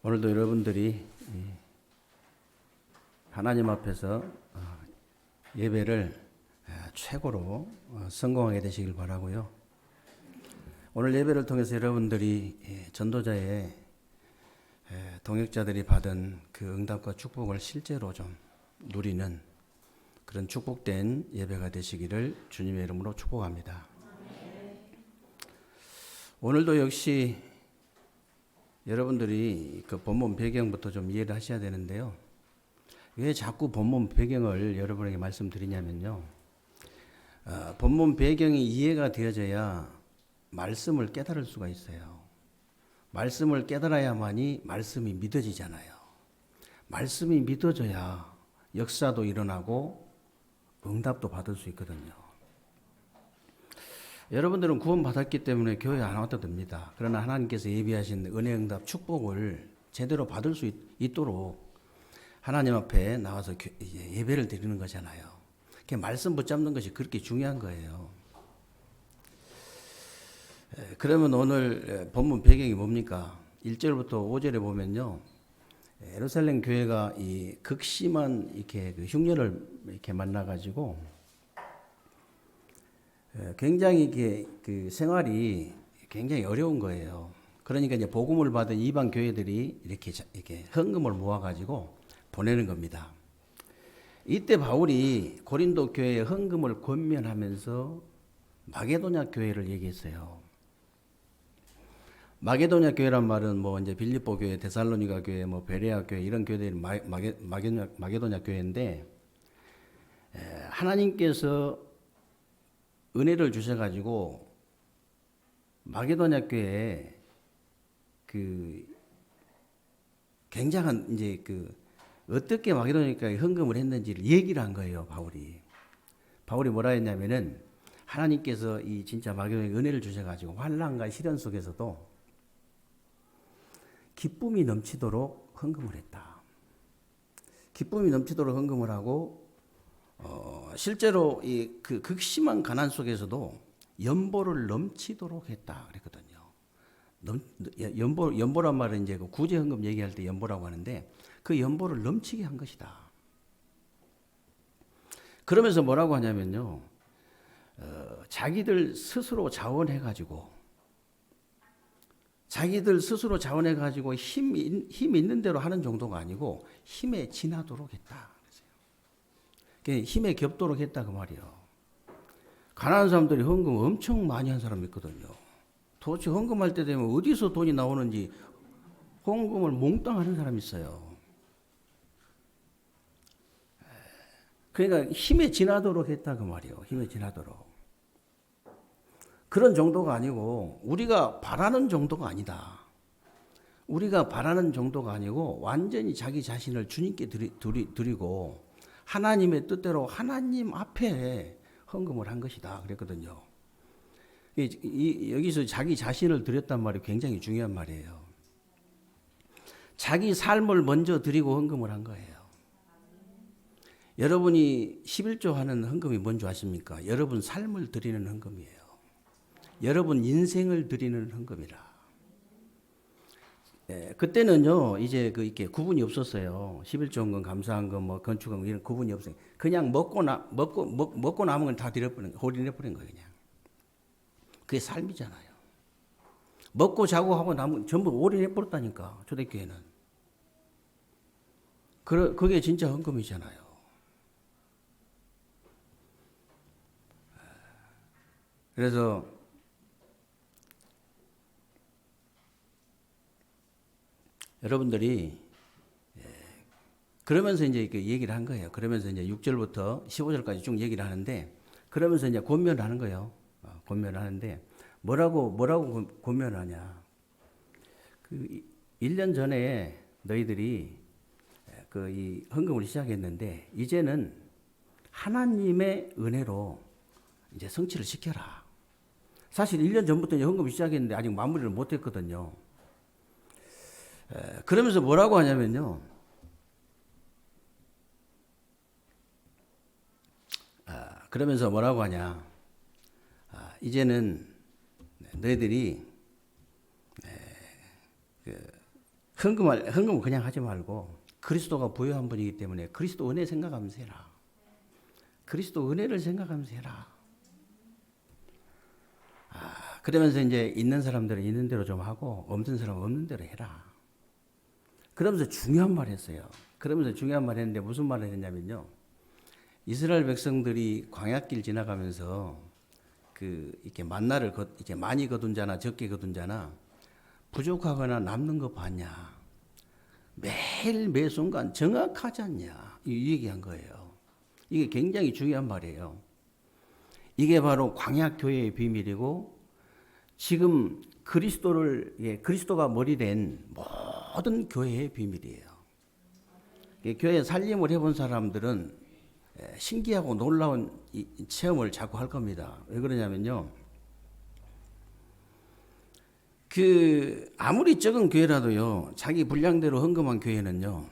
오늘도 여러분들이 하나님 앞에서 예배를 최고로 성공하게 되시길 바라고요. 오늘 예배를 통해서 여러분들이 전도자의 동역자들이 받은 그 응답과 축복을 실제로 좀 누리는 그런 축복된 예배가 되시기를 주님의 이름으로 축복합니다. 오늘도 역시 여러분들이 그 본문 배경부터 좀 이해를 하셔야 되는데요. 왜 자꾸 본문 배경을 여러분에게 말씀드리냐면요. 본문 배경이 이해가 되어져야 말씀을 깨달을 수가 있어요. 말씀을 깨달아야만이 말씀이 믿어지잖아요. 말씀이 믿어져야 역사도 일어나고 응답도 받을 수 있거든요. 여러분들은 구원 받았기 때문에 교회 안 와도 됩니다. 그러나 하나님께서 예비하신 은혜, 응답, 축복을 제대로 받을 수 있도록 하나님 앞에 나와서 예배를 드리는 거잖아요. 말씀 붙잡는 것이 그렇게 중요한 거예요. 그러면 오늘 본문 배경이 뭡니까? 1절부터 5절에 보면요. 예루살렘 교회가 이 극심한 이렇게 그 흉년을 이렇게 만나가지고 굉장히 이게 그 생활이 굉장히 어려운 거예요. 그러니까 이제 복음을 받은 이방 교회들이 이렇게 헌금을 모아가지고 보내는 겁니다. 이때 바울이 고린도 교회의 헌금을 권면하면서 마게도냐 교회를 얘기했어요. 마게도냐 교회란 말은 뭐 이제 빌립보 교회, 데살로니가 교회, 뭐 베레아 교회 이런 교회들이 마게도냐 교회인데 하나님께서 은혜를 주셔가지고 마게도냐 교회에 그 굉장한 이제 그 어떻게 마게도냐 교회에 헌금을 했는지를 얘기를 한 거예요, 바울이. 바울이 뭐라 했냐면은 하나님께서 이 진짜 마게도냐에 은혜를 주셔가지고 환난과 시련 속에서도 기쁨이 넘치도록 헌금을 했다. 기쁨이 넘치도록 헌금을 하고 실제로 이 그 극심한 가난 속에서도 연보를 넘치도록 했다 그랬거든요. 연보란 말은 이제 그 구제 헌금 얘기할 때 연보라고 하는데 그 연보를 넘치게 한 것이다. 그러면서 뭐라고 하냐면요, 자기들 스스로 자원해가지고 힘 있는 대로 하는 정도가 아니고 힘에 지나도록 했다. 힘에 겹도록 했다 그 말이에요. 가난한 사람들이 헌금 엄청 많이 한 사람이 있거든요. 도대체 헌금할 때 되면 어디서 돈이 나오는지 헌금을 몽땅 하는 사람이 있어요. 그러니까 힘에 지나도록 했다 그 말이에요. 힘에 지나도록. 그런 정도가 아니고 우리가 바라는 정도가 아니다. 우리가 바라는 정도가 아니고 완전히 자기 자신을 주님께 드리고 하나님의 뜻대로 하나님 앞에 헌금을 한 것이다 그랬거든요. 여기서 자기 자신을 드렸단 말이 굉장히 중요한 말이에요. 자기 삶을 먼저 드리고 헌금을 한 거예요. 여러분이 11조 하는 헌금이 뭔지 아십니까? 여러분 삶을 드리는 헌금이에요. 여러분 인생을 드리는 헌금이라. 그때는요, 이제 이렇게 구분이 없었어요. 11조 헌금, 감사헌금, 뭐 건축헌금 이런 구분이 없어요. 그냥 먹고 남은 건 다 홀인해버린 거예요, 그냥. 그게 삶이잖아요. 먹고 자고 하고 남은 전부 올인해버렸다니까, 초대교회는. 그게 진짜 헌금이잖아요. 그래서 여러분들이 그러면서 이제 얘기를 한 거예요. 그러면서 이제 6절부터 15절까지 쭉 얘기를 하는데 그러면서 이제 권면을 하는 거예요. 권면을 하는데 뭐라고 권면하냐? 그 1년 전에 너희들이 이 헌금을 시작했는데 이제는 하나님의 은혜로 이제 성취를 시켜라. 사실 1년 전부터 이제 헌금을 시작했는데 아직 마무리를 못 했거든요. 그러면서 뭐라고 하냐면요. 그러면서 뭐라고 하냐. 이제는 너희들이 헌금은 그냥 하지 말고 그리스도가 부여한 분이기 때문에 그리스도 은혜 생각하면서 해라. 그리스도 은혜를 생각하면서 해라. 그러면서 이제 있는 사람들은 있는 대로 좀 하고 없는 사람은 없는 대로 해라. 그러면서 중요한 말 했어요. 그러면서 중요한 말 했는데 무슨 말을 했냐면요. 이스라엘 백성들이 광야길 지나가면서 이렇게 만나를 이렇게 많이 거둔 자나 적게 거둔 자나 부족하거나 남는 거 봤냐. 매일 매 순간 정확하지 않냐. 이 얘기한 거예요. 이게 굉장히 중요한 말이에요. 이게 바로 광야 교회의 비밀이고 지금 그리스도가 머리 된 모든 교회의 비밀이에요. 교회 살림을 해본 사람들은 신기하고 놀라운 체험을 자꾸 할 겁니다. 왜 그러냐면요. 아무리 적은 교회라도요, 자기 분량대로 헌금한 교회는요,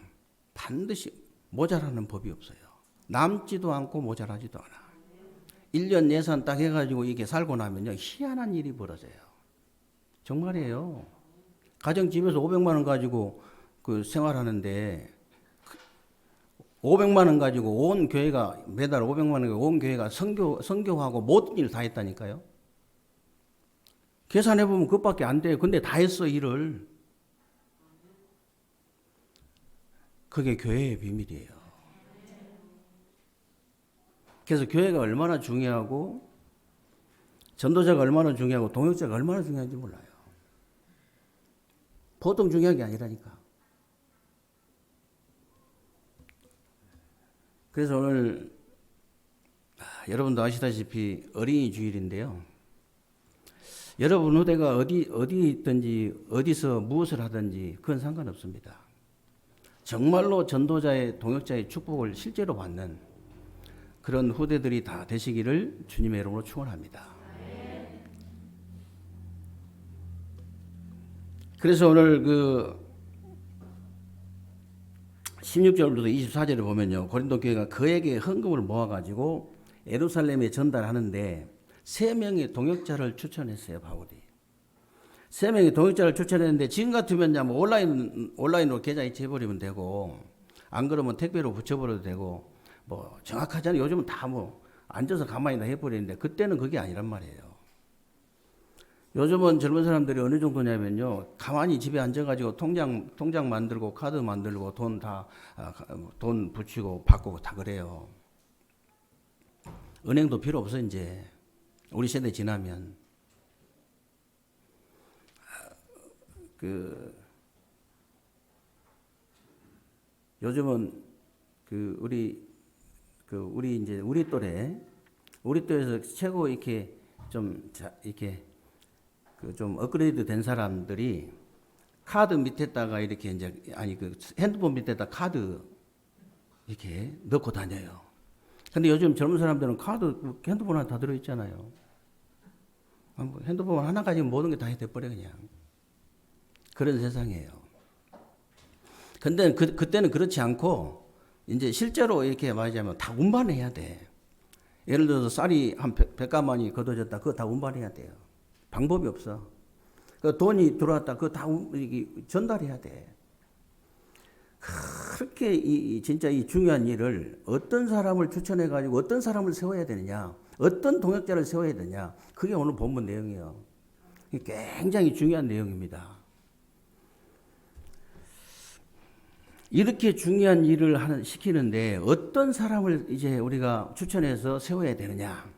반드시 모자라는 법이 없어요. 남지도 않고 모자라지도 않아. 1년 예산 딱 해가지고 이게 살고 나면요, 희한한 일이 벌어져요. 정말이에요. 가정집에서 500만 원 가지고 생활하는데, 500만 원 가지고 온 교회가, 매달 500만 원 가지고 온 교회가 선교하고 모든 일 다 했다니까요. 계산해보면 그것밖에 안 돼요. 근데 다 했어, 일을. 그게 교회의 비밀이에요. 그래서 교회가 얼마나 중요하고, 전도자가 얼마나 중요하고, 동역자가 얼마나 중요한지 몰라요. 보통 중요한 게 아니라니까. 그래서 오늘, 여러분도 아시다시피 어린이 주일인데요. 여러분 후대가 어디 있든지 어디서 무엇을 하든지 그건 상관없습니다. 정말로 전도자의 동역자의 축복을 실제로 받는 그런 후대들이 다 되시기를 주님의 이름으로 축원합니다. 그래서 오늘 16절부터 24절을 보면요. 고린도 교회가 그에게 헌금을 모아가지고 예루살렘에 전달하는데 3명의 동역자를 추천했어요, 바울이. 3명의 동역자를 추천했는데 지금 같으면 뭐 온라인으로 계좌 이체해버리면 되고 안 그러면 택배로 붙여버려도 되고 뭐 정확하잖아요. 요즘은 다 뭐 앉아서 가만히 다 해버리는데 그때는 그게 아니란 말이에요. 요즘은 젊은 사람들이 어느 정도냐면요. 가만히 집에 앉아가지고 통장 만들고 카드 만들고 돈 붙이고 바꾸고 다 그래요. 은행도 필요 없어 이제. 우리 세대 지나면. 요즘은 우리 또래에서 최고 이렇게 좀 업그레이드 된 사람들이 카드 밑에다가 이렇게 핸드폰 밑에다 카드 이렇게 넣고 다녀요. 근데 요즘 젊은 사람들은 카드 핸드폰 안에 다 들어있잖아요. 핸드폰 하나 가지고 모든 게 다 돼버려 그냥. 그런 세상이에요. 근데 그때는 그렇지 않고 이제 실제로 이렇게 말하자면 다 운반해야 돼. 예를 들어서 쌀이 한 100가마니 걷어졌다. 그거 다 운반해야 돼요. 방법이 없어. 돈이 들어왔다. 그거 다 전달해야 돼. 그렇게 진짜 이 중요한 일을 어떤 사람을 추천해가지고 어떤 사람을 세워야 되느냐, 어떤 동역자를 세워야 되느냐, 그게 오늘 본문 내용이에요. 굉장히 중요한 내용입니다. 이렇게 중요한 일을 시키는데 어떤 사람을 이제 우리가 추천해서 세워야 되느냐.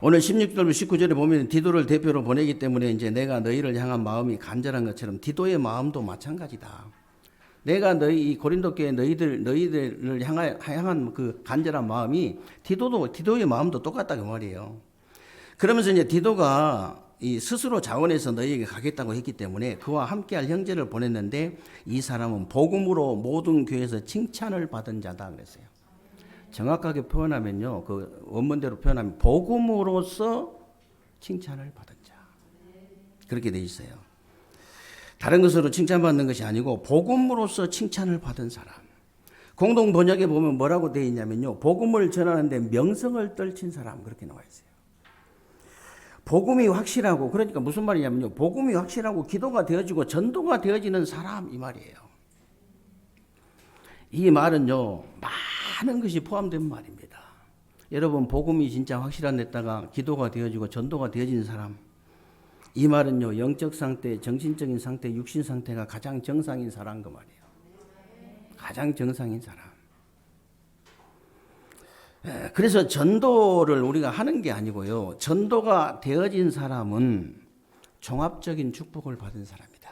오늘 16절부터 19절에 보면 디도를 대표로 보내기 때문에 이제 내가 너희를 향한 마음이 간절한 것처럼 디도의 마음도 마찬가지다. 내가 이 고린도 교회 너희들을 향한 그 간절한 마음이 디도의 마음도 똑같다 그 말이에요. 그러면서 이제 디도가 이 스스로 자원해서 너희에게 가겠다고 했기 때문에 그와 함께할 형제를 보냈는데 이 사람은 복음으로 모든 교회에서 칭찬을 받은 자다 그랬어요. 정확하게 표현하면요, 그 원문대로 표현하면 복음으로서 칭찬을 받은 자 그렇게 돼 있어요. 다른 것으로 칭찬받는 것이 아니고 복음으로서 칭찬을 받은 사람. 공동 번역에 보면 뭐라고 되어 있냐면요, 복음을 전하는데 명성을 떨친 사람 그렇게 나와 있어요. 복음이 확실하고, 그러니까 무슨 말이냐면요. 복음이 확실하고 기도가 되어지고 전도가 되어지는 사람 이 말이에요. 이 말은요. 많은 것이 포함된 말입니다. 여러분 복음이 진짜 확실한 데다가 기도가 되어지고 전도가 되어지는 사람, 이 말은요. 영적 상태, 정신적인 상태, 육신 상태가 가장 정상인 사람 그 말이에요. 가장 정상인 사람. 그래서 전도를 우리가 하는 게 아니고요. 전도가 되어진 사람은 종합적인 축복을 받은 사람이다.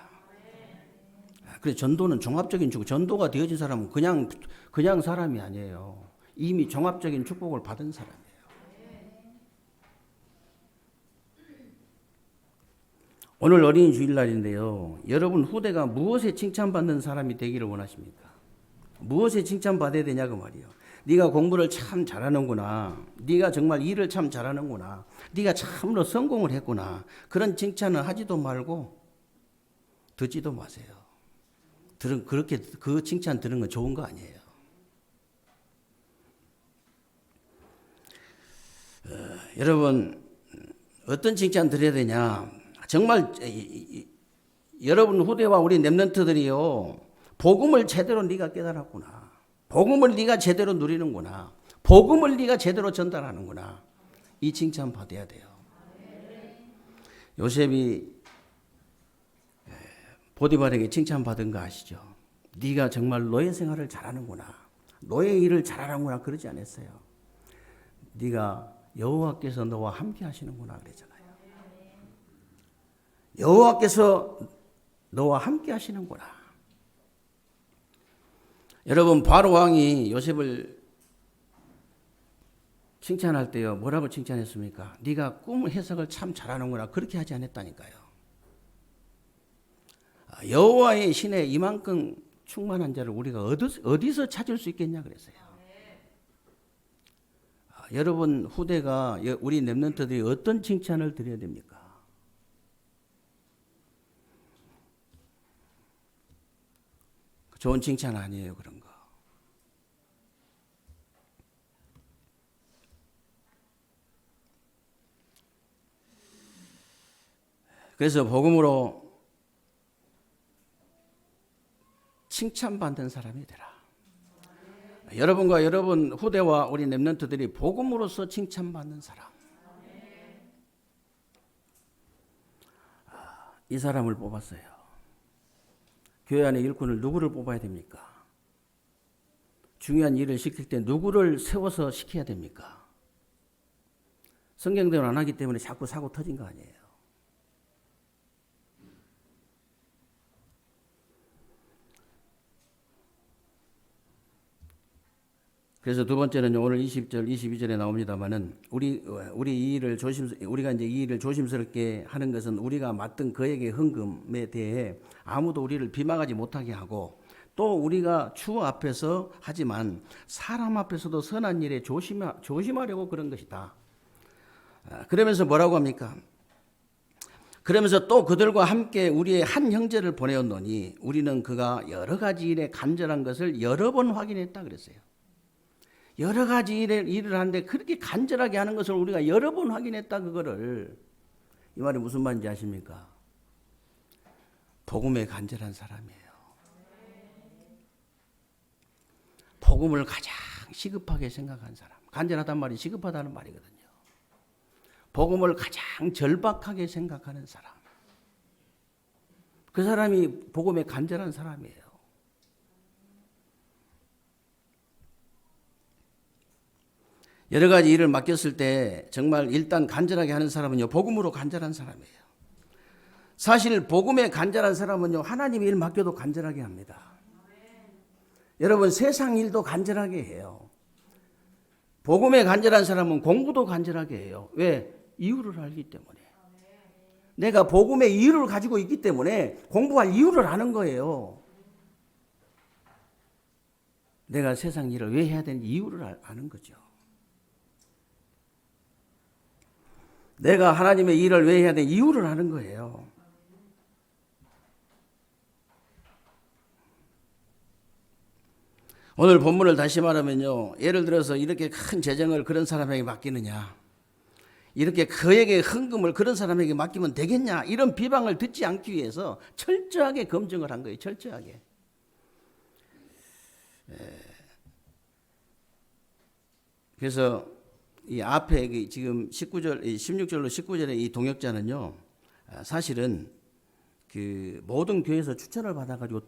그래서 전도는 종합적인 축복, 전도가 되어진 사람은 그냥 사람이 아니에요. 이미 종합적인 축복을 받은 사람이에요. 오늘 어린이 주일날인데요. 여러분 후대가 무엇에 칭찬받는 사람이 되기를 원하십니까? 무엇에 칭찬받아야 되냐고 말이에요. 네가 공부를 참 잘하는구나. 네가 정말 일을 참 잘하는구나. 네가 참으로 성공을 했구나. 그런 칭찬을 하지도 말고 듣지도 마세요. 그렇게 그 칭찬 들은 건 좋은 거 아니에요. 여러분 어떤 칭찬 드려야 되냐? 정말 여러분 후대와 우리 렘넌트들이요. 복음을 제대로 네가 깨달았구나. 복음을 네가 제대로 누리는구나. 복음을 네가 제대로 전달하는구나. 이 칭찬 받아야 돼요. 요셉이 보디발에게 칭찬받은 거 아시죠? 네가 정말 노예 생활을 잘하는구나. 노예 일을 잘하는구나 그러지 않았어요. 네가 여호와께서 너와 함께 하시는구나 그랬잖아요. 여호와께서 너와 함께 하시는구나. 여러분 바로 왕이 요셉을 칭찬할 때요. 뭐라고 칭찬했습니까? 네가 꿈 해석을 참 잘하는구나. 그렇게 하지 않았다니까요. 여호와의 신에 이만큼 충만한 자를 우리가 어디서 찾을 수 있겠냐 그랬어요. 여러분 후대가 우리 렘넌트들이 어떤 칭찬을 드려야 됩니까? 좋은 칭찬 아니에요 그런 거. 그래서 복음으로 칭찬받는 사람이 되라. 여러분과 여러분 후대와 우리 렘넌트들이 복음으로서 칭찬받는 사람. 이 사람을 뽑았어요. 교회 안에 일꾼을 누구를 뽑아야 됩니까? 중요한 일을 시킬 때 누구를 세워서 시켜야 됩니까? 성경대로 안 하기 때문에 자꾸 사고 터진 거 아니에요. 그래서 두 번째는 오늘 20절, 22절에 나옵니다만은 우리가 이제 이 일을 조심스럽게 하는 것은 우리가 맡은 그에게 헌금에 대해 아무도 우리를 비방하지 못하게 하고 또 우리가 주 앞에서 하지만 사람 앞에서도 선한 일에 조심하려고 그런 것이다. 그러면서 뭐라고 합니까? 그러면서 또 그들과 함께 우리의 한 형제를 보내었노니 우리는 그가 여러 가지 일에 간절한 것을 여러 번 확인했다 그랬어요. 여러 가지 일을 하는데 그렇게 간절하게 하는 것을 우리가 여러 번 확인했다 그거를. 이 말이 무슨 말인지 아십니까? 복음에 간절한 사람이에요. 복음을 가장 시급하게 생각한 사람. 간절하단 말이 시급하다는 말이거든요. 복음을 가장 절박하게 생각하는 사람. 그 사람이 복음에 간절한 사람이에요. 여러 가지 일을 맡겼을 때 정말 일단 간절하게 하는 사람은요. 복음으로 간절한 사람이에요. 사실 복음에 간절한 사람은요. 하나님 일 맡겨도 간절하게 합니다. 여러분 세상 일도 간절하게 해요. 복음에 간절한 사람은 공부도 간절하게 해요. 왜? 이유를 알기 때문에. 내가 복음의 이유를 가지고 있기 때문에 공부할 이유를 아는 거예요. 내가 세상 일을 왜 해야 되는지 이유를 아는 거죠. 내가 하나님의 일을 왜 해야 되는지 이유를 아는 거예요. 오늘 본문을 다시 말하면요. 예를 들어서 이렇게 큰 재정을 그런 사람에게 맡기느냐. 이렇게 그에게 헌금을 그런 사람에게 맡기면 되겠냐 이런 비방을 듣지 않기 위해서 철저하게 검증을 한 거예요. 철저하게. 그래서 이 앞에 지금 16절로 19절의 이 동역자는요, 사실은 그 모든 교회에서 추천을 받아가지고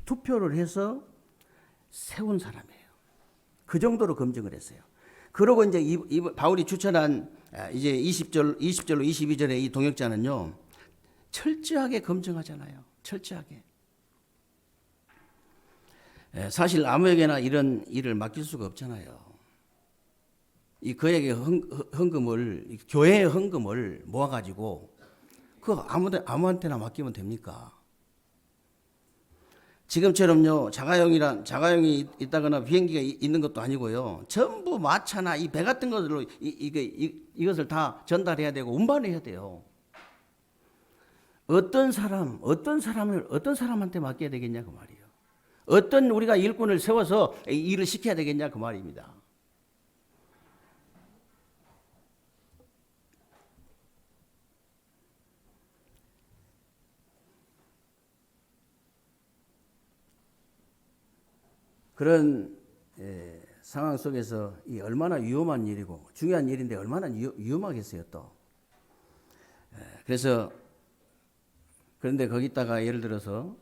투표를 해서 세운 사람이에요. 그 정도로 검증을 했어요. 그러고 이제 바울이 추천한 이제 20절로 22절의 이 동역자는요, 철저하게 검증하잖아요. 철저하게. 사실 아무에게나 이런 일을 맡길 수가 없잖아요. 이 그에게 헌금을, 교회의 헌금을 모아가지고 그 아무한테나 맡기면 됩니까? 지금처럼요, 자가용이 있다거나 비행기가 있는 것도 아니고요. 전부 마차나 이 배 같은 것들로 이것을 다 전달해야 되고 운반해야 돼요. 어떤 사람한테 맡겨야 되겠냐 그 말이에요. 어떤 우리가 일꾼을 세워서 일을 시켜야 되겠냐 그 말입니다. 그런 상황 속에서 이 얼마나 위험한 일이고 중요한 일인데 얼마나 위험하겠어요 또. 그래서 그런데 거기다가 예를 들어서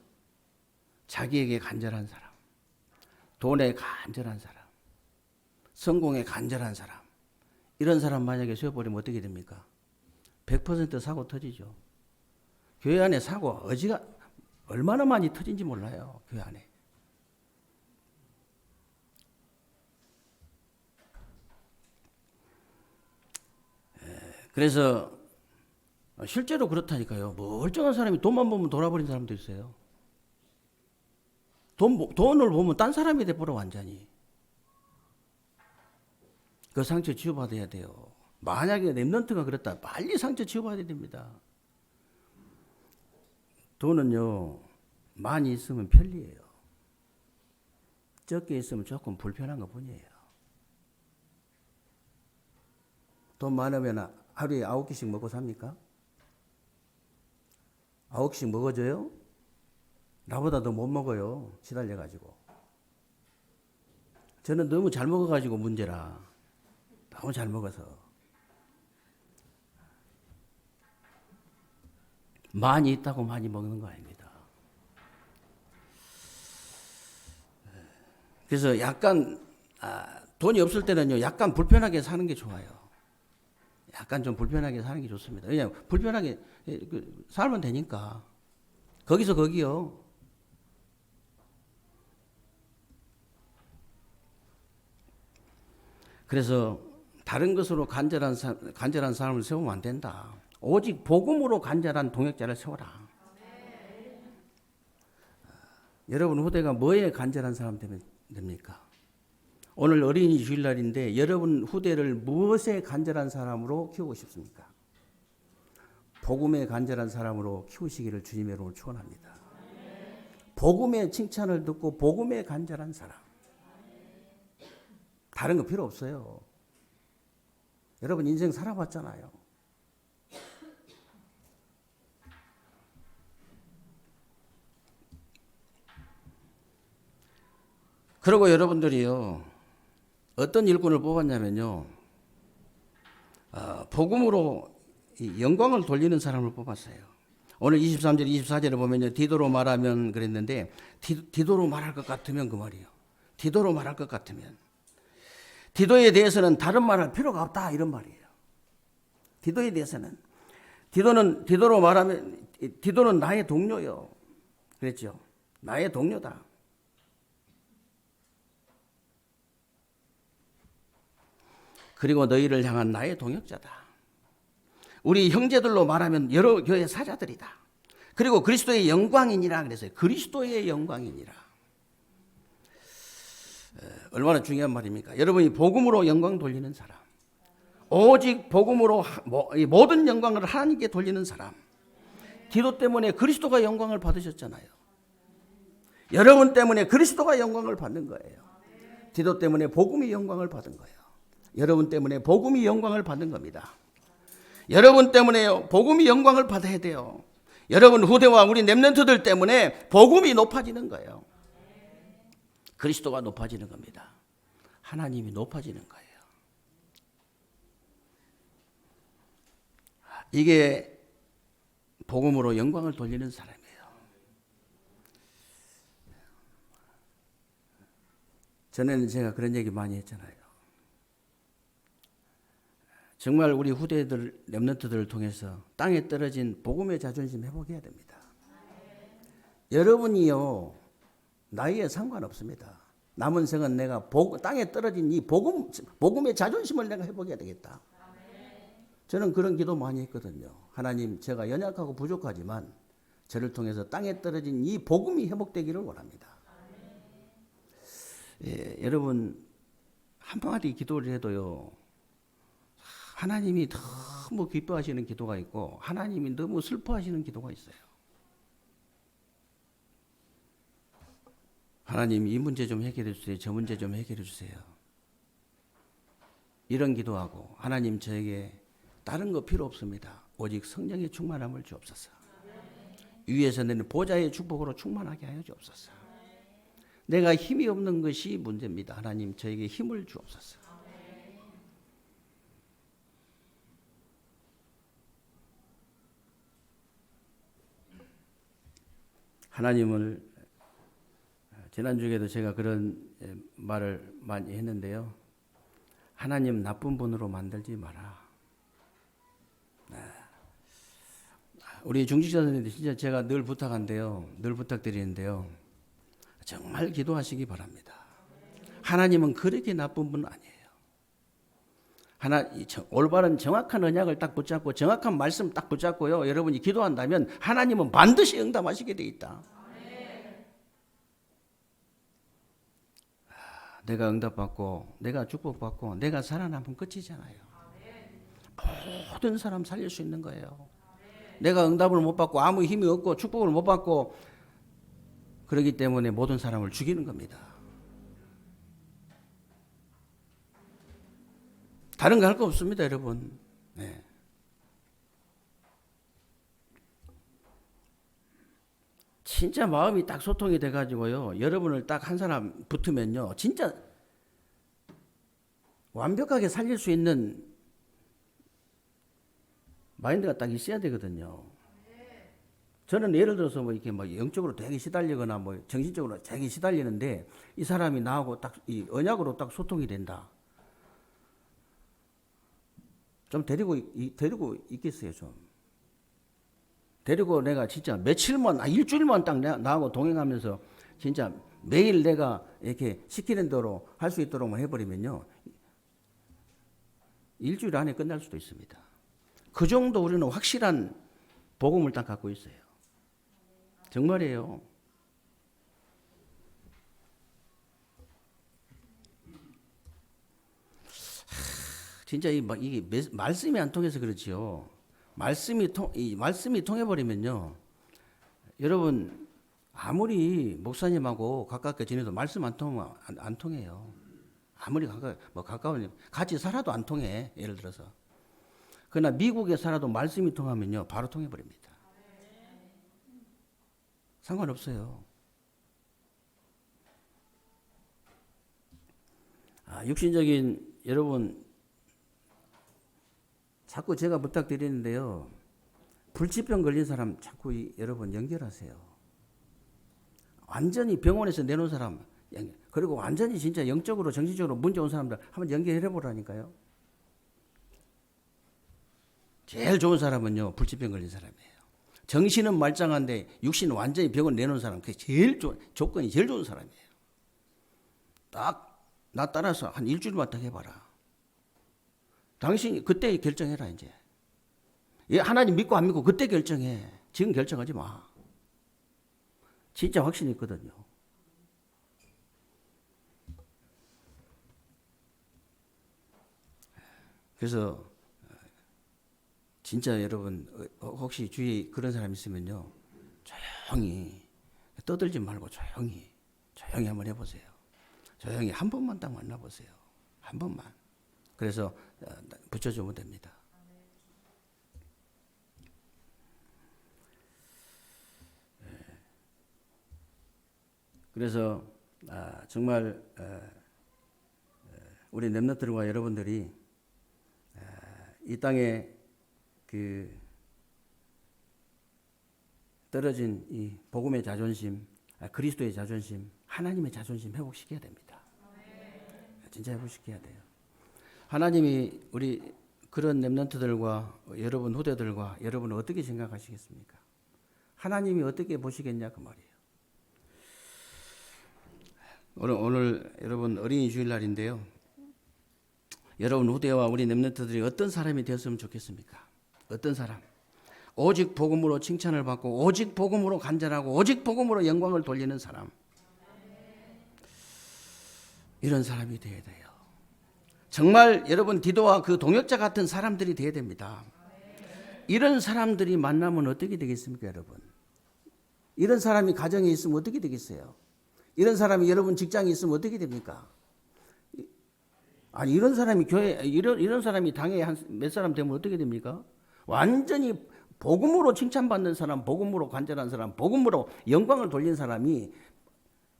자기에게 간절한 사람, 돈에 간절한 사람, 성공에 간절한 사람, 이런 사람 만약에 세워버리면 어떻게 됩니까? 100% 사고 터지죠. 교회 안에 사고 어지가 얼마나 많이 터진지 몰라요. 교회 안에. 그래서 실제로 그렇다니까요. 멀쩡한 사람이 돈만 보면 돌아버린 사람도 있어요. 돈을 보면 딴 사람이 돼버려 완전히. 그 상처 치유받아야 돼요. 만약에 랩런트가 그렇다 빨리 상처 치유받아야 됩니다. 돈은요 많이 있으면 편리해요. 적게 있으면 조금 불편한 것 뿐이에요. 돈 많으면 하루에 9끼씩 먹고 삽니까? 9끼씩 먹어줘요? 나보다 더 못 먹어요. 시달려가지고. 저는 너무 잘 먹어가지고 문제라. 너무 잘 먹어서. 많이 있다고 많이 먹는 거 아닙니다. 그래서 약간 돈이 없을 때는요. 약간 불편하게 사는 게 좋아요. 약간 좀 불편하게 사는 게 좋습니다. 왜냐하면 불편하게 살면 되니까. 거기서 거기요. 그래서 다른 것으로 간절한 사람을 세우면 안 된다. 오직 복음으로 간절한 동역자를 세워라. 여러분 후대가 뭐에 간절한 사람 되면 됩니까? 오늘 어린이 주일날인데 여러분 후대를 무엇에 간절한 사람으로 키우고 싶습니까? 복음에 간절한 사람으로 키우시기를 주님의 이름으로 축원합니다. 복음의 칭찬을 듣고 복음에 간절한 사람. 다른 거 필요 없어요. 여러분 인생 살아봤잖아요. 그리고 여러분들이요. 어떤 일꾼을 뽑았냐면요. 복음으로 영광을 돌리는 사람을 뽑았어요. 오늘 23절, 24절에 보면요. 디도로 말하면 그랬는데 디도로 말할 것 같으면 그 말이에요. 디도로 말할 것 같으면. 디도에 대해서는 다른 말할 필요가 없다 이런 말이에요. 디도에 대해서는. 디도로 말하면 디도는 나의 동료요. 그랬죠. 나의 동료다. 그리고 너희를 향한 나의 동역자다. 우리 형제들로 말하면 여러 교회 사자들이다. 그리고 그리스도의 영광이니라 그랬어요. 그리스도의 영광이니라. 얼마나 중요한 말입니까? 여러분이 복음으로 영광 돌리는 사람. 오직 복음으로 모든 영광을 하나님께 돌리는 사람. 디도 때문에 그리스도가 영광을 받으셨잖아요. 여러분 때문에 그리스도가 영광을 받는 거예요. 디도 때문에 복음이 영광을 받은 거예요. 여러분 때문에 복음이 영광을 받는 겁니다. 여러분 때문에요. 복음이 영광을 받아야 돼요. 여러분 후대와 우리 렘넌트들 때문에 복음이 높아지는 거예요. 그리스도가 높아지는 겁니다. 하나님이 높아지는 거예요. 이게 복음으로 영광을 돌리는 사람이에요. 전에는 제가 그런 얘기 많이 했잖아요. 정말 우리 후대들, 렘넌트들을 통해서 땅에 떨어진 복음의 자존심 회복해야 됩니다. 여러분이요, 나이에 상관없습니다. 남은 생은 내가 땅에 떨어진 이 복음의 자존심을 내가 회복해야 되겠다. 저는 그런 기도 많이 했거든요. 하나님, 제가 연약하고 부족하지만 저를 통해서 땅에 떨어진 이 복음이 회복되기를 원합니다. 예, 여러분 한마디 기도를 해도요, 하나님이 너무 기뻐하시는 기도가 있고 하나님이 너무 슬퍼하시는 기도가 있어요. 하나님, 이 문제 좀 해결해 주세요. 저 문제 좀 해결해 주세요. 이런 기도하고, 하나님, 저에게 다른 거 필요 없습니다. 오직 성령의 충만함을 주옵소서. 위에서 내는 보좌의 축복으로 충만하게 하여 주옵소서. 내가 힘이 없는 것이 문제입니다. 하나님, 저에게 힘을 주옵소서. 하나님을, 지난주에도 제가 그런 말을 많이 했는데요. 하나님 나쁜 분으로 만들지 마라. 우리 중직자들한테 진짜 제가 늘 부탁한데요. 늘 부탁드리는데요. 정말 기도하시기 바랍니다. 하나님은 그렇게 나쁜 분 아니에요. 올바른 정확한 언약을 딱 붙잡고 정확한 말씀 딱 붙잡고요. 여러분이 기도한다면 하나님은 반드시 응답하시게 돼 있다. 내가 응답받고 내가 축복받고 내가 살아남으면 끝이잖아요. 모든 사람 살릴 수 있는 거예요. 내가 응답을 못 받고 아무 힘이 없고 축복을 못 받고 그러기 때문에 모든 사람을 죽이는 겁니다. 다른 거 할 거 없습니다, 여러분. 네. 진짜 마음이 딱 소통이 돼가지고요. 여러분을 딱 한 사람 붙으면요. 진짜 완벽하게 살릴 수 있는 마인드가 딱 있어야 되거든요. 저는 예를 들어서 뭐 이렇게 뭐 영적으로 되게 시달리거나 뭐 정신적으로 되게 시달리는데 이 사람이 나하고 딱 이 언약으로 딱 소통이 된다. 좀 데리고 있겠어요, 좀. 데리고 내가 진짜 며칠만, 일주일만 딱 나하고 동행하면서 진짜 매일 내가 이렇게 시키는 대로 할 수 있도록만 해버리면요. 일주일 안에 끝날 수도 있습니다. 그 정도 우리는 확실한 복음을 딱 갖고 있어요. 정말이에요. 진짜 이게 말씀이 안 통해서 그렇지요. 이 말씀이 통해버리면요. 여러분, 아무리 목사님하고 가깝게 지내도 말씀 안 통하면 안 통해요. 아무리 가까운, 같이 살아도 안 통해. 예를 들어서. 그러나 미국에 살아도 말씀이 통하면요. 바로 통해버립니다. 상관없어요. 육신적인 여러분, 자꾸 제가 부탁드리는데요. 불치병 걸린 사람 자꾸 여러분 연결하세요. 완전히 병원에서 내놓은 사람, 그리고 완전히 진짜 영적으로 정신적으로 문제 온 사람들 한번 연결해 보라니까요. 제일 좋은 사람은요. 불치병 걸린 사람이에요. 정신은 말짱한데 육신은 완전히 병원 내놓은 사람, 그게 제일 조건이 제일 좋은 사람이에요. 딱 나 따라서 한 일주일만 딱 해봐라. 당신이 그때 결정해라 이제. 하나님 믿고 안 믿고 그때 결정해. 지금 결정하지 마. 진짜 확신이 있거든요. 그래서 진짜 여러분 혹시 주위에 그런 사람 있으면요. 조용히 떠들지 말고 조용히 한번 해보세요. 조용히 한 번만 딱 만나보세요. 한 번만. 그래서 붙여주면 됩니다. 그래서 정말 우리 렘넌트들과 여러분들이 이 땅에 그 떨어진 이 복음의 자존심, 그리스도의 자존심, 하나님의 자존심 회복시켜야 됩니다. 진짜 회복시켜야 돼요. 하나님이 우리 그런 렘넌트들과 여러분 후대들과 여러분은 어떻게 생각하시겠습니까? 하나님이 어떻게 보시겠냐 그 말이에요. 오늘 여러분 어린이 주일날인데요. 여러분 후대와 우리 렘넌트들이 어떤 사람이 되었으면 좋겠습니까? 어떤 사람? 오직 복음으로 칭찬을 받고 오직 복음으로 간절하고 오직 복음으로 영광을 돌리는 사람. 이런 사람이 되어야 돼요. 정말 여러분 디도와 그 동역자 같은 사람들이 되어야 됩니다. 이런 사람들이 만나면 어떻게 되겠습니까, 여러분? 이런 사람이 가정에 있으면 어떻게 되겠어요? 이런 사람이 여러분 직장에 있으면 어떻게 됩니까? 아니 이런 사람이 교회 이런 사람이 당에 한 몇 사람 되면 어떻게 됩니까? 완전히 복음으로 칭찬받는 사람, 복음으로 간절한 사람, 복음으로 영광을 돌린 사람이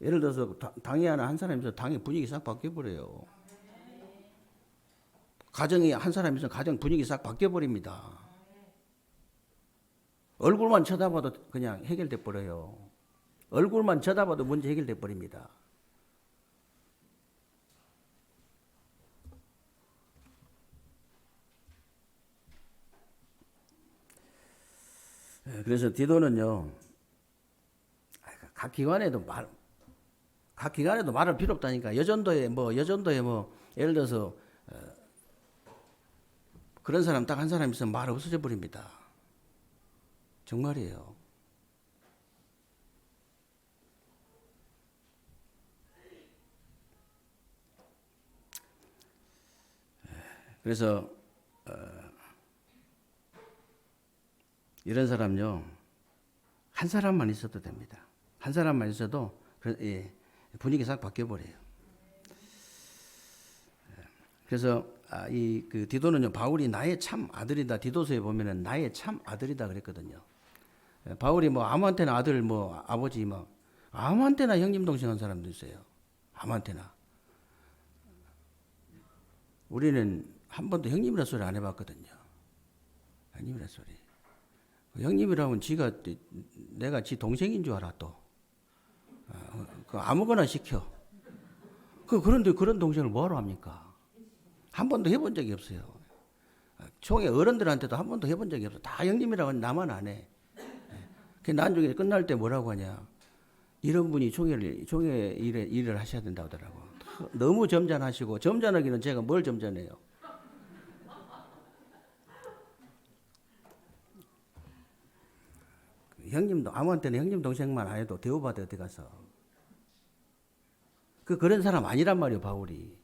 예를 들어서 당에 하나 한 사람이서 당의 분위기 싹 바뀌어 버려요. 가정이 한 사람이서 가정 분위기 싹 바뀌어 버립니다. 얼굴만 쳐다봐도 그냥 해결돼 버려요. 얼굴만 쳐다봐도 문제 해결돼 버립니다. 그래서 디도는요, 각 기관에도 말할 필요 없다니까. 여전도에 예를 들어서 그런 사람 딱 한 사람 있으면 말 없어져 버립니다. 정말이에요. 그래서 이런 사람요, 한 사람만 있어도 됩니다. 한 사람만 있어도 분위기 싹 바뀌어 버려요. 그래서 그 디도는요, 바울이 나의 참 아들이다. 디도서에 보면은 나의 참 아들이다 그랬거든요. 바울이 뭐 아무한테나 아들, 뭐 아버지, 뭐 아무한테나 형님 동생한 사람도 있어요. 아무한테나. 우리는 한 번도 형님이라 소리 안 해봤거든요. 형님이라 소리. 형님이라면 내가 지 동생인 줄 알아 또. 아무거나 시켜. 그런데 그런 동생을 뭐하러 합니까? 한 번도 해본 적이 없어요. 총회 어른들한테도 한 번도 해본 적이 없어. 다 형님이라고 하는데 나만 안 해. 나중에 끝날 때 뭐라고 하냐. 이런 분이 총회 일을 하셔야 된다고 하더라고. 너무 점잖하시고, 점잖하기는 제가 뭘 점잖해요. 형님도 아무한테나 형님 동생만 안 해도 대우받아 어디 가서. 그런 사람 아니란 말이에요, 바울이.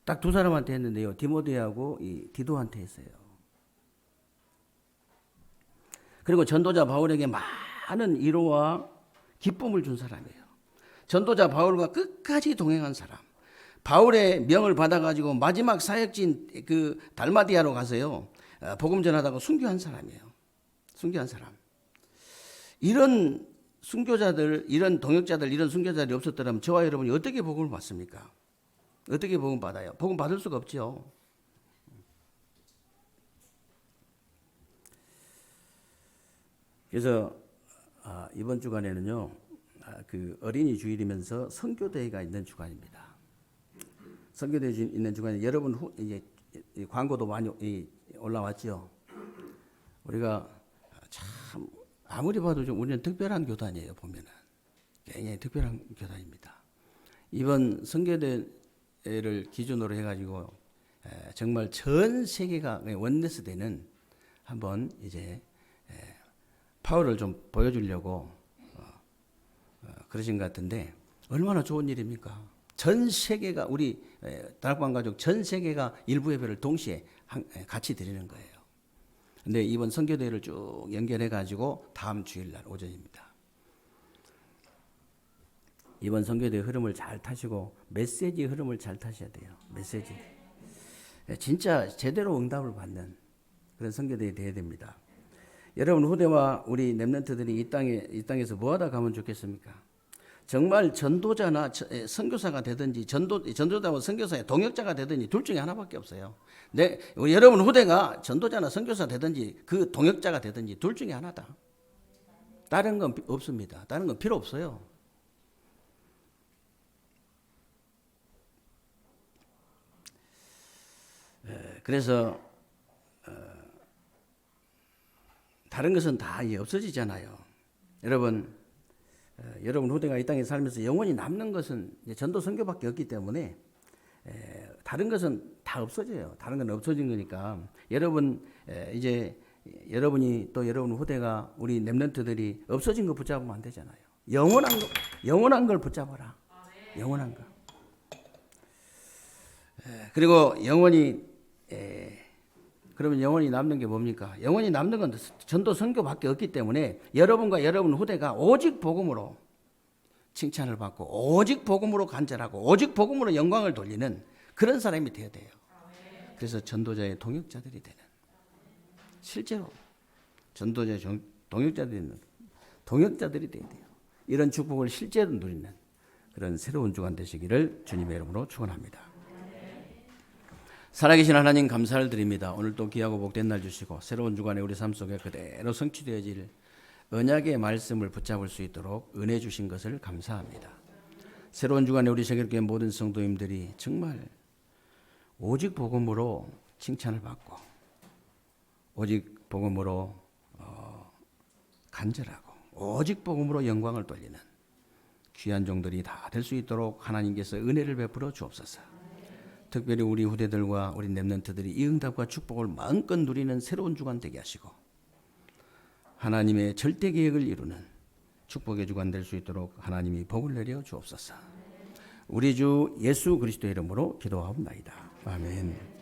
딱 두 사람한테 했는데요. 디모데하고 이 디도한테 했어요. 그리고 전도자 바울에게 많은 위로와 기쁨을 준 사람이에요. 전도자 바울과 끝까지 동행한 사람. 바울의 명을 받아가지고 마지막 사역지인 그 달마디아로 가서요. 복음 전하다가 순교한 사람이에요. 순교한 사람. 이런 순교자들, 이런 동역자들, 이런 순교자들이 없었더라면 저와 여러분이 어떻게 복음을 받습니까? 어떻게 복음 받아요? 복음 받을 수가 없죠. 그래서 이번 주간에는요, 그 어린이 주일이면서 선교대회가 있는 주간입니다. 선교대회 있는 주간에 여러분 이제 광고도 많이 올라왔죠. 우리가 참 아무리 봐도 좀 우리는 특별한 교단이에요. 보면은 굉장히 특별한 교단입니다. 이번 선교대회를 기준으로 해가지고 정말 전 세계가 원네스 되는 한번 이제 파워를 좀 보여주려고 그러신 것 같은데 얼마나 좋은 일입니까? 전 세계가 우리 다락방 가족 전 세계가 일부 예배를 동시에 같이 드리는 거예요. 근데 이번 선교대회를 쭉 연결해 가지고 다음 주일날 오전입니다. 이번 선교대회 흐름을 잘 타시고 메시지의 흐름을 잘 타셔야 돼요. 메시지. 진짜 제대로 응답을 받는 그런 선교대회 돼야 됩니다. 여러분 후대와 우리 렘넌트들이 이 땅에서 뭐하다 가면 좋겠습니까? 정말 전도자나 선교사가 되든지 전도자와 선교사의 동역자가 되든지 둘 중에 하나밖에 없어요. 우리 여러분 후대가 전도자나 선교사 되든지 그 동역자가 되든지 둘 중에 하나다. 다른 건 없습니다. 다른 건 필요 없어요. 그래서 다른 것은 다 없어지잖아요. 여러분 후대가 이 땅에 살면서 영원히 남는 것은 전도 선교밖에 없기 때문에 다른 것은 다 없어져요. 다른 건 없어진 거니까 여러분 이제 여러분이 또 여러분 후대가 우리 렘넌트들이 없어진 거 붙잡으면 안 되잖아요. 영원한 걸 붙잡아라. 영원한 거. 그리고 그러면 영원히 남는 게 뭡니까? 영원히 남는 건 전도 선교밖에 없기 때문에 여러분과 여러분 후대가 오직 복음으로 칭찬을 받고 오직 복음으로 간절하고 오직 복음으로 영광을 돌리는 그런 사람이 되어야 돼요. 그래서 전도자의 동역자들이 되는, 실제로 전도자의 동역자들이 되어야 돼요. 이런 축복을 실제로 누리는 그런 새로운 주간 되시기를 주님의 이름으로 축원합니다. 살아계신 하나님 감사를 드립니다. 오늘 또 귀하고 복된 날 주시고 새로운 주간에 우리 삶 속에 그대로 성취되어질 언약의 말씀을 붙잡을 수 있도록 은혜 주신 것을 감사합니다. 새로운 주간에 우리 세계교회 모든 성도님들이 정말 오직 복음으로 칭찬을 받고 오직 복음으로 간절하고 오직 복음으로 영광을 돌리는 귀한 종들이 다 될 수 있도록 하나님께서 은혜를 베풀어 주옵소서. 특별히 우리 후대들과 우리 렘넌트들이 이 응답과 축복을 마음껏 누리는 새로운 주간 되게 하시고 하나님의 절대 계획을 이루는 축복의 주간 될 수 있도록 하나님이 복을 내려 주옵소서. 우리 주 예수 그리스도의 이름으로 기도하옵나이다. 아멘.